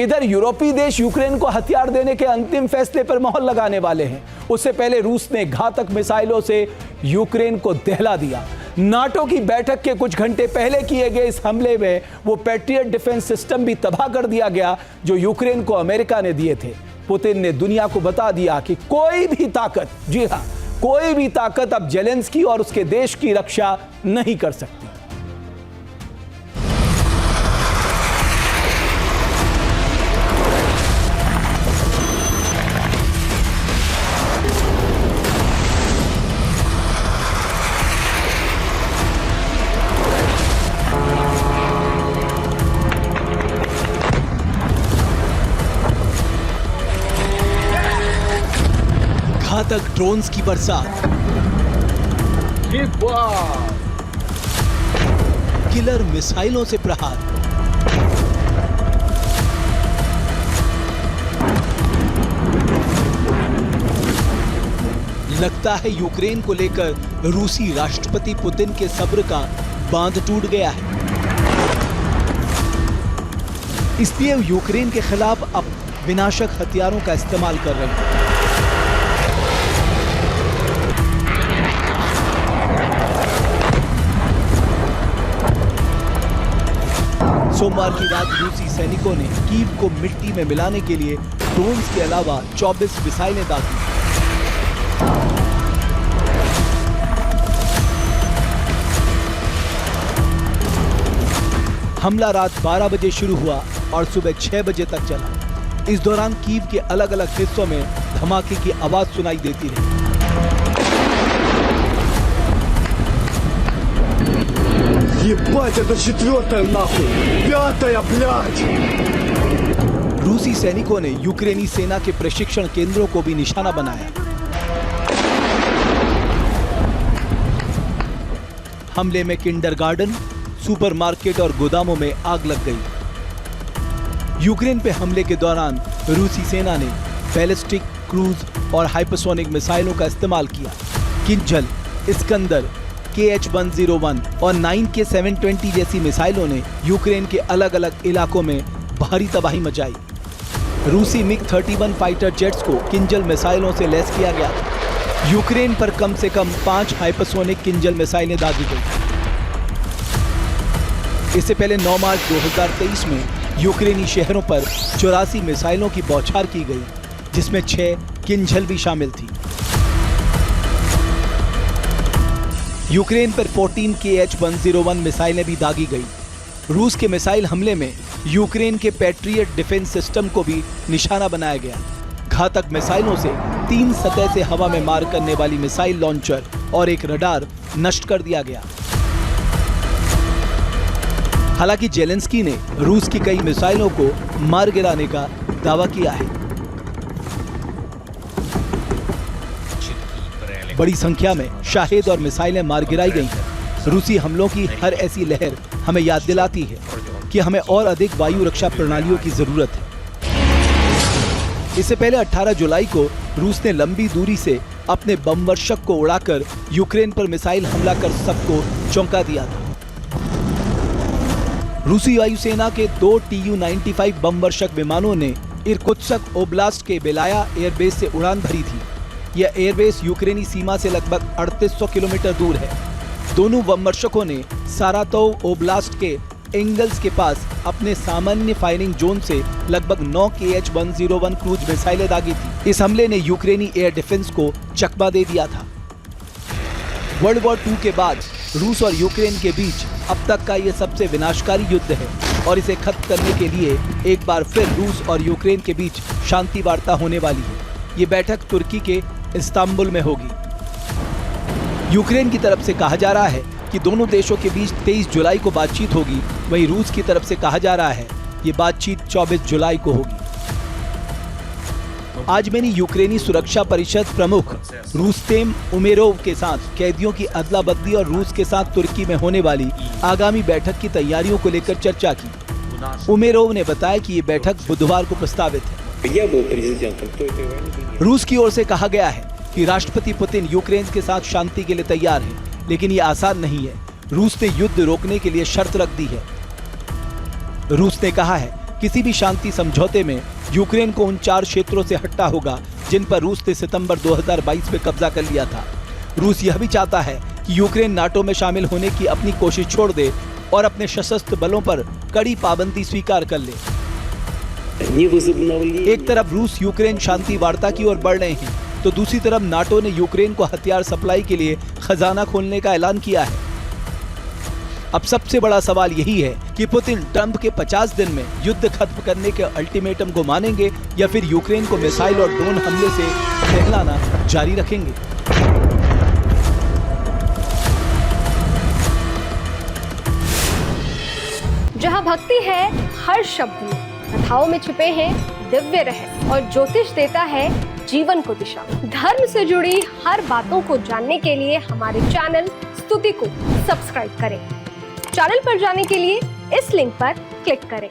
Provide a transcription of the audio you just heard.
इधर यूरोपीय देश यूक्रेन को हथियार देने के अंतिम फैसले पर मोहर लगाने वाले हैं। उससे पहले रूस ने घातक मिसाइलों से यूक्रेन को दहला दिया। नाटो की बैठक के कुछ घंटे पहले किए गए इस हमले में वो पैट्रियट डिफेंस सिस्टम भी तबाह कर दिया गया जो यूक्रेन को अमेरिका ने दिए थे। पुतिन ने दुनिया को बता दिया कि कोई भी ताकत, जी हां, कोई भी ताकत अब जेलेंस्की और उसके देश की रक्षा नहीं कर सकती। घातक ड्रोन्स की बरसात, किलर मिसाइलों से प्रहार, लगता है यूक्रेन को लेकर रूसी राष्ट्रपति पुतिन के सब्र का बांध टूट गया है। इसलिए यूक्रेन के खिलाफ अब विनाशक हथियारों का इस्तेमाल कर रहे हैं। सोमवार की रात रूसी सैनिकों ने कीव को मिट्टी में मिलाने के लिए ड्रोन्स के अलावा 24 मिसाइलें दागी। हमला रात 12 बजे शुरू हुआ और सुबह 6 बजे तक चला। इस दौरान कीव के अलग अलग हिस्सों में धमाके की आवाज सुनाई देती रही। Ебать, это 4-я нахуй! 5-я, блядь! रूसी सैनिकों ने यूक्रेनी सेना के प्रशिक्षण केंद्रों को भी निशाना बनाया। हमले में किंडरगार्टन, सुपरमार्केट और गोदामों में आग लग गई। यूक्रेन पे हमले के दौरान रूसी सेना ने बैलिस्टिक, क्रूज और हाइपरसोनिक मिसाइलों का इस्तेमाल किया। किंजल, इस्कंदर, KH-101 और 9K-720 जैसी मिसाइलों ने यूक्रेन के अलग अलग इलाकों में भारी तबाही मचाई। रूसी MiG-31 फाइटर जेट्स को किंजल मिसाइलों से लैस किया गया था। यूक्रेन पर कम से कम 5 हाइपरसोनिक किंजल मिसाइलें दागी गई। इससे पहले 9 मार्च 2023 में यूक्रेनी शहरों पर 84 मिसाइलों की बौछार की गई, जिसमें 6 किंजल भी शामिल थी। यूक्रेन पर 14 KH-101 मिसाइलें भी दागी गई। रूस के मिसाइल हमले में यूक्रेन के पैट्रियट डिफेंस सिस्टम को भी निशाना बनाया गया। घातक मिसाइलों से 3 सतह से हवा में मार करने वाली मिसाइल लॉन्चर और एक रडार नष्ट कर दिया गया। हालांकि जेलेंस्की ने रूस की कई मिसाइलों को मार गिराने का दावा किया है। बड़ी संख्या में शाहेद और मिसाइलें मार गिराई गई हैं। रूसी हमलों की हर ऐसी लहर हमें याद दिलाती है कि हमें और अधिक वायु रक्षा प्रणालियों की जरूरत है। इससे पहले 18 जुलाई को रूस ने लंबी दूरी से अपने बम वर्षक को उड़ाकर यूक्रेन पर मिसाइल हमला कर सबको चौंका दिया था। रूसी वायुसेना के 2 Tu-95 बम वर्षक विमानों ने इरकुत्स्क ओब्लास्ट के बेलाया एयरबेस से उड़ान भरी थी। यह एयरबेस यूक्रेनी सीमा से लगभग 3800 किलोमीटर दूर है। दोनों बमवर्षकों ने सारातोव ओब्लास्ट के एंगल्स के पास अपने सामान्य फायरिंग जोन से लगभग 9 KH-101 क्रूज मिसाइलें दागी थी। इस हमले ने यूक्रेनी एयर डिफेंस को चकमा दे दिया था। वर्ल्ड वॉर 2 के बाद रूस और यूक्रेन के बीच अब तक का यह सबसे विनाशकारी युद्ध है और इसे खत्म करने के लिए एक बार फिर रूस और यूक्रेन के बीच शांति वार्ता होने वाली है। ये बैठक तुर्की के इस्तांबुल में होगी। यूक्रेन की तरफ से कहा जा रहा है कि दोनों देशों के बीच 23 जुलाई को बातचीत होगी। वहीं रूस की तरफ से कहा जा रहा है ये बातचीत 24 जुलाई को होगी। आज मैंने यूक्रेनी सुरक्षा परिषद प्रमुख रुस्तेम उमेरोव के साथ कैदियों की अदला बदली और रूस के साथ तुर्की में होने वाली आगामी बैठक की तैयारियों को लेकर चर्चा की। उमेरोव ने बताया कि ये बैठक बुधवार को प्रस्तावित है। रूस की ओर से कहा गया है कि राष्ट्रपति पुतिन यूक्रेन के साथ शांति के लिए तैयार है, लेकिन ये आसान नहीं है। रूस ने युद्ध रोकने के लिए शर्त रख दी है। रूस ने कहा है किसी भी शांति समझौते में यूक्रेन को उन 4 क्षेत्रों से हटना होगा जिन पर रूस ने सितंबर 2022 में कब्जा कर लिया था। रूस यह भी चाहता है कि यूक्रेन नाटो में शामिल होने की अपनी कोशिश छोड़ दे और अपने सशस्त्र बलों पर कड़ी पाबंदी स्वीकार कर ले। एक तरफ रूस यूक्रेन शांति वार्ता की ओर बढ़ रहे हैं, तो दूसरी तरफ नाटो ने यूक्रेन को हथियार सप्लाई के लिए खजाना खोलने का ऐलान किया है। अब सबसे बड़ा सवाल यही है कि पुतिन ट्रंप के 50 दिन में युद्ध खत्म करने के अल्टीमेटम को मानेंगे या फिर यूक्रेन को मिसाइल और ड्रोन हमले से दहलाना जारी रखेंगे। जहां भक्ति है हर शब्द में, कथाओं में छुपे हैं दिव्य रहस्य और ज्योतिष देता है जीवन को दिशा। धर्म से जुड़ी हर बातों को जानने के लिए हमारे चैनल स्तुति को सब्सक्राइब करें। चैनल पर जाने के लिए इस लिंक पर क्लिक करें।